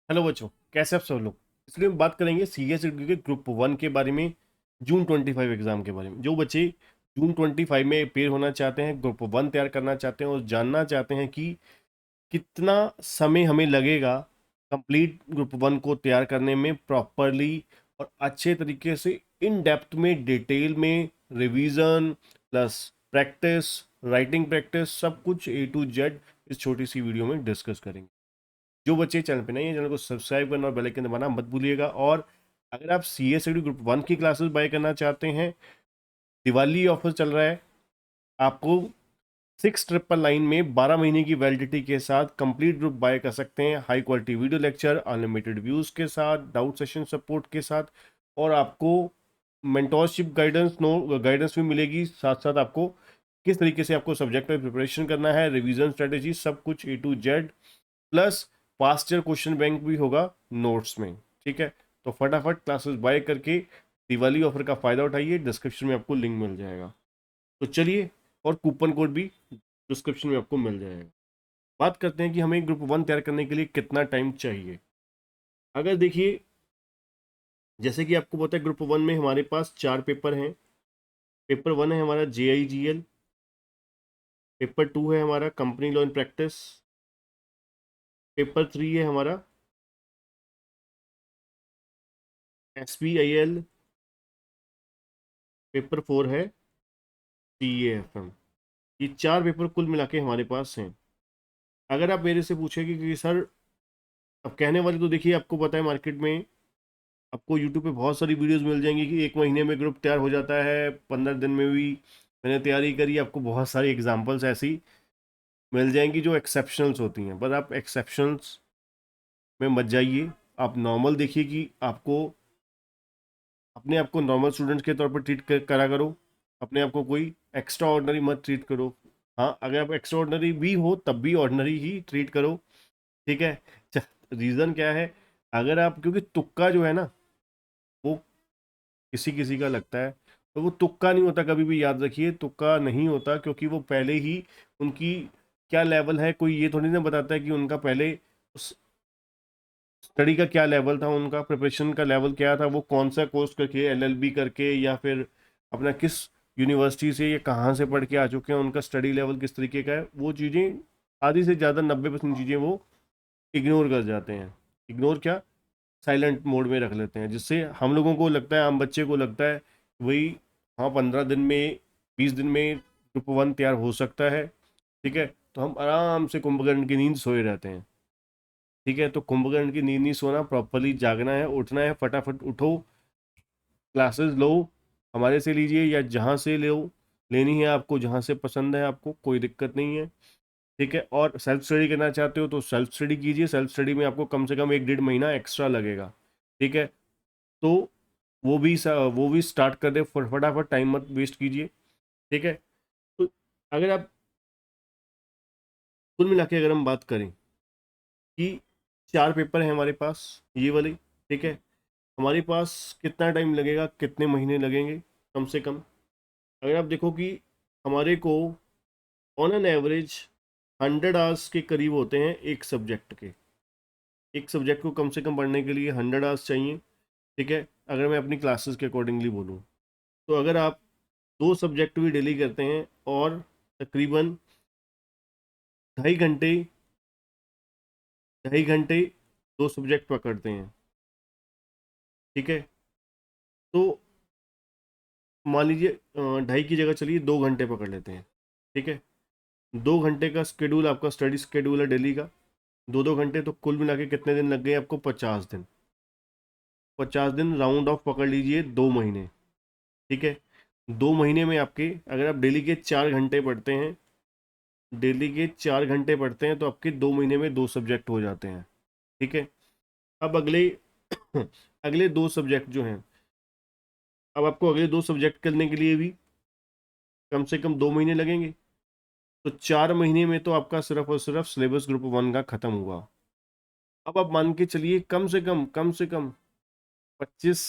Hello बच्चों, कैसे आप सब लोग। इसलिए हम बात करेंगे सीएसईटी के ग्रुप वन के बारे में, जून 25 एग्जाम के बारे में। जो बच्चे जून 25 में अपेयर होना चाहते हैं, ग्रुप वन तैयार करना चाहते हैं और जानना चाहते हैं कि कितना समय हमें लगेगा कंप्लीट ग्रुप वन को तैयार करने में प्रॉपरली और अच्छे तरीके से, इन डेप्थ में, डिटेल में, revision plus practice, writing practice, सब कुछ ए टू जेड इस छोटी सी वीडियो में डिस्कस करेंगे। जो बच्चे चैनल पे नहीं है, चैनल को सब्सक्राइब करना और बेल आइकन दबाना मत भूलिएगा। और अगर आप सी एस ग्रुप वन की क्लासेस बाय करना चाहते हैं, दिवाली ऑफर चल रहा है। आपको 6,999 में 12 महीने की वैलिडिटी के साथ कंप्लीट ग्रुप बाय कर सकते हैं, high quality video lecture, unlimited views के साथ, डाउट सेशन सपोर्ट के साथ, और आपको मेंटोरशिप गाइडेंस गाइडेंस भी मिलेगी। साथ साथ आपको किस तरीके से आपको सब्जेक्ट में प्रिपरेशन करना है, रिवीजन स्ट्रेटेजी, सब कुछ A to Z, plus past year question bank भी होगा नोट्स में। ठीक है, तो फटाफट क्लासेस बाय करके दिवाली ऑफर का फायदा उठाइए। डिस्क्रिप्शन में आपको लिंक मिल जाएगा। तो चलिए, और कूपन कोड भी डिस्क्रिप्शन में आपको मिल जाएगा। बात करते हैं कि हमें ग्रुप वन तैयार करने के लिए कितना टाइम चाहिए। अगर देखिए, जैसे कि आपको पता है, ग्रुप वन में हमारे पास 4 पेपर हैं। पेपर वन है हमारा JIGL, पेपर टू है हमारा company law in practice, paper three है हमारा SPIL, पेपर फोर है CAFM। ये 4 पेपर कुल मिला के हमारे पास हैं। अगर आप मेरे से पूछेंगे कि सर, अब कहने वाले तो देखिए, आपको पता है मार्केट में आपको यूट्यूब पे बहुत सारी वीडियोस मिल जाएंगी कि 1 महीने में ग्रुप तैयार हो जाता है, 15 दिन में भी मैंने तैयारी करी। आपको बहुत सारी एग्जांपल्स ऐसी मिल जाएंगी जो एक्सेप्शनल्स होती हैं, पर आप एक्सेप्शनल्स में मत जाइए। आप नॉर्मल देखिए कि आपको अपने आप को नॉर्मल स्टूडेंट्स के तौर पर ट्रीट करा करो। अपने आप को कोई एक्स्ट्रा ऑर्डनरी मत ट्रीट करो। हाँ, अगर आप एक्स्ट्रा ऑर्डनरी भी हो तब भी ऑर्डनरी ही ट्रीट करो। ठीक है। रीज़न क्या है? अगर आप, क्योंकि तुक्का जो है ना, वो किसी किसी का लगता है, तो वो तुक्का नहीं होता। कभी भी याद रखिए, तुक्का नहीं होता, क्योंकि वो पहले ही उनकी क्या लेवल है, कोई ये थोड़ी ना बताता है कि उनका पहले उस स्टडी का क्या लेवल था, उनका प्रिपरेशन का लेवल क्या था, वो कौन सा कोर्स करके, LLB करके, या फिर अपना किस यूनिवर्सिटी से, ये कहाँ से पढ़ के आ चुके हैं, उनका स्टडी लेवल किस तरीके का है। वो चीज़ें, आधी से ज़्यादा 90% चीज़ें वो इग्नोर कर जाते हैं। इग्नोर क्या, साइलेंट मोड में रख लेते हैं, जिससे हम लोगों को लगता है, आम बच्चे को लगता है वही, हाँ 15 दिन में, 20 दिन में ग्रुप वन तैयार हो सकता है। ठीक है, तो हम आराम से कुंभकर्ण की नींद सोए रहते हैं। ठीक है, तो कुंभकर्ण की नींद नहीं सोना, प्रॉपरली जागना है, उठना है, फटाफट उठो, क्लासेस लो, हमारे से लीजिए या जहाँ से लो, लेनी है आपको, जहाँ से पसंद है आपको, कोई दिक्कत नहीं है। ठीक है, और सेल्फ स्टडी करना चाहते हो तो सेल्फ स्टडी कीजिए। सेल्फ स्टडी में आपको कम से कम 1 डेढ़ महीना एक्स्ट्रा लगेगा। ठीक है, तो वो भी स्टार्ट कर दे, फटाफट, टाइम मत वेस्ट कीजिए। ठीक है, तो अगर आप कुल मिला के अगर हम बात करें कि 4 पेपर हैं हमारे पास, ये वाले। ठीक है, हमारे पास कितना टाइम लगेगा, कितने महीने लगेंगे कम से कम। अगर आप देखो कि हमारे को ऑन एन एवरेज 100 आवर्स के करीब होते हैं एक सब्जेक्ट के। एक सब्जेक्ट को कम से कम पढ़ने के लिए 100 आवर्स चाहिए। ठीक है, अगर मैं अपनी क्लासेस के अकॉर्डिंगली बोलूँ, तो अगर आप 2 सब्जेक्ट भी डेली करते हैं और तकरीबन 2.5 घंटे, 2.5 घंटे 2 सब्जेक्ट पकड़ते हैं। ठीक है, तो मान लीजिए 2.5 की जगह चलिए 2 घंटे पकड़ लेते हैं। ठीक है, 2 घंटे का स्केड्यूल आपका स्टडी स्केड्यूल है डेली का। 2 2 घंटे, तो कुल मिला के कितने दिन लग गए आपको? 50 दिन। 50 दिन राउंड ऑफ पकड़ लीजिए, 2 महीने। ठीक है, 2 महीने में आपके, अगर आप डेली के 4 घंटे पढ़ते हैं, डेली के 4 घंटे पढ़ते हैं, तो आपके 2 महीने में 2 सब्जेक्ट हो जाते हैं। ठीक है, अब अगले अगले 2 सब्जेक्ट जो हैं, अब आपको अगले 2 सब्जेक्ट करने के लिए भी कम से कम 2 महीने लगेंगे। तो 4 महीने में तो आपका सिर्फ और सिर्फ सिलेबस ग्रुप वन का खत्म हुआ। अब आप मान के चलिए, कम से कम 25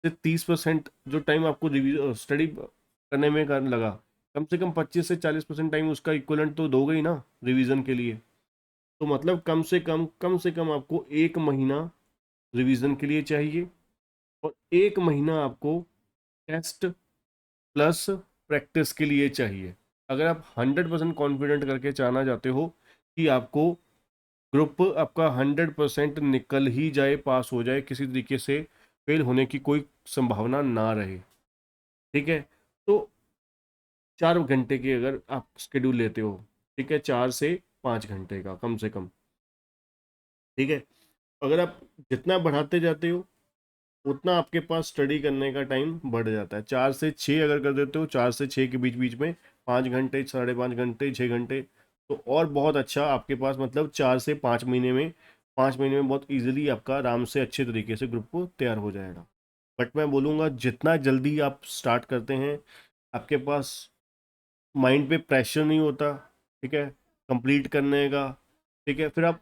से 30% जो टाइम आपको स्टडी करने में लगा, कम से कम 25 से 40% टाइम उसका इक्वलेंट तो दोगे ही ना रिवीजन के लिए। तो मतलब कम से कम आपको 1 महीना रिवीजन के लिए चाहिए, और 1 महीना आपको टेस्ट प्लस प्रैक्टिस के लिए चाहिए। अगर आप 100% कॉन्फिडेंट करके चाहना चाहते हो कि आपको ग्रुप आपका 100% निकल ही जाए, पास हो जाए, किसी तरीके से फेल होने की कोई संभावना ना रहे, ठीक है, तो 4 घंटे की अगर आप शेड्यूल लेते हो, ठीक है, 4 से 5 घंटे का कम से कम, ठीक है, अगर आप जितना बढ़ाते जाते हो उतना आपके पास स्टडी करने का टाइम बढ़ जाता है। 4 से 6 अगर कर देते हो, 4 से 6 के बीच बीच में 5 घंटे, 5.5 घंटे, 6 घंटे, तो और बहुत अच्छा आपके पास, मतलब 4 से 5 महीने में, 5 महीने में बहुत इजीली आपका आराम से अच्छे तरीके से ग्रुप तैयार हो जाएगा। बट मैं बोलूँगा जितना जल्दी आप स्टार्ट करते हैं, आपके पास माइंड पे प्रेशर नहीं होता, ठीक है, कंप्लीट करने का, ठीक है, फिर आप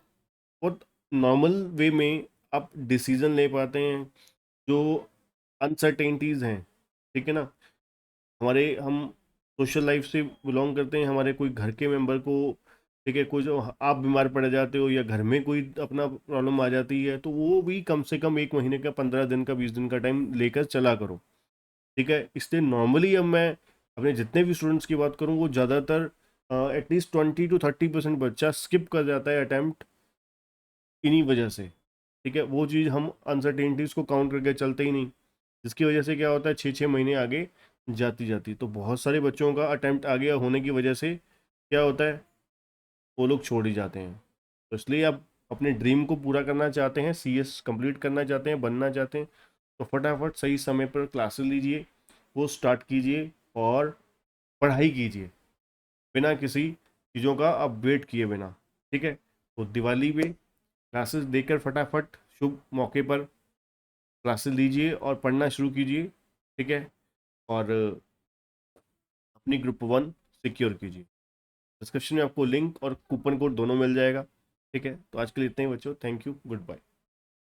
बहुत नॉर्मल वे में आप डिसीजन ले पाते हैं। जो अनसर्टेनिटीज़ हैं, ठीक है ना, हम सोशल लाइफ से बिलोंग करते हैं, हमारे कोई घर के मेंबर को, ठीक है, कोई जो आप बीमार पड़ जाते हो या घर में कोई अपना प्रॉब्लम आ जाती है, तो वो भी कम से कम 1 महीने का, 15 दिन का, 20 दिन का टाइम लेकर चला करो, ठीक है। इसलिए नॉर्मली अब मैं अपने जितने भी स्टूडेंट्स की बात करूँ, वो ज़्यादातर एटलीस्ट 20 to 30% बच्चा स्किप कर जाता है अटैम्प्ट, इन्हीं वजह से, ठीक है, वो चीज़ हम अनसर्टेनिटीज़ को काउंट करके चलते ही नहीं, जिसकी वजह से क्या होता है, 6 6 महीने आगे जाती जाती, तो बहुत सारे बच्चों का अटैम्प्ट आगे होने की वजह से क्या होता है, वो लोग छोड़ ही जाते हैं। तो इसलिए आप अपने ड्रीम को पूरा करना चाहते हैं, CS कंप्लीट करना चाहते हैं, बनना चाहते हैं, तो फटाफट सही समय पर क्लासेस लीजिए, वो स्टार्ट कीजिए और पढ़ाई कीजिए, बिना किसी चीज़ों का आप वेट किए बिना, ठीक है। तो दिवाली पे क्लासेस देकर फटाफट शुभ मौके पर क्लासेस लीजिए और पढ़ना शुरू कीजिए, ठीक है, और अपनी ग्रुप 1 सिक्योर कीजिए। डिस्क्रिप्शन में आपको लिंक और कूपन कोड दोनों मिल जाएगा, ठीक है। तो आज के लिए इतना ही बच्चों, थैंक यू, गुड बाय।